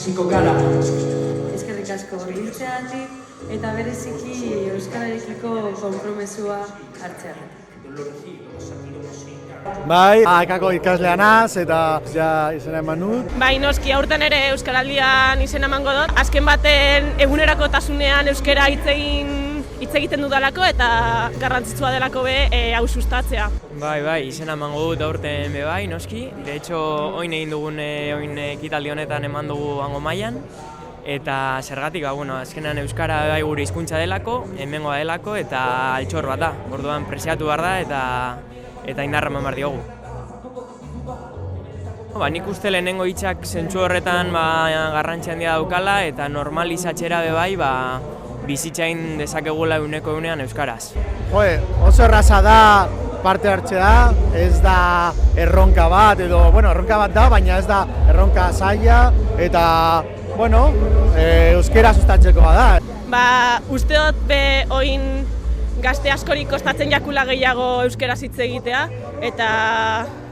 Eskerrik asko hurbiltzeagatik eta bereziki euskararekiko konpromezua hartzeagatik. Bai, akako ikaslea naz eta izena eman dut. Bai, noski, aurten ere Euskaraldian izena emango dut. Azken baten egunerakotasunean euskara hitz egiten dudalako eta garrantzitsua delako hau sustatzea. Bai, izena emango dut aurten bai, noski. De hecho, oin egin dugun ekitaldi honetan eman dugu hango mailan. Eta zergatik, azkenean euskara bai gure hizkuntza delako, hemengoa delako eta altxor bat da. Orduan preziatu behar da eta indarra eman behar diogu. Nik uste lehenengo hitzak zentzu horretan garrantzi handia daukala eta normalizatxera bai bizitzain dezakegula eguneko egunean euskaraz. Oso erraza da parte hartzea, ez da erronka bat erronka bat da, baina ez da erronka zaila eta euskera sustatzekoa da. Uste dut oin gazte askorik kostatzen jakula gehiago euskaraz hitz egitea eta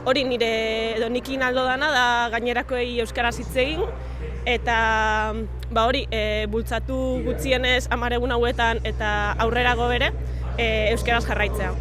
hori nikin aldo dana da gainerakoei euskaraz hitz egin eta hori bultzatu gutxienez 10 egun hauetan eta aurrerago bere euskaraz jarraitzea.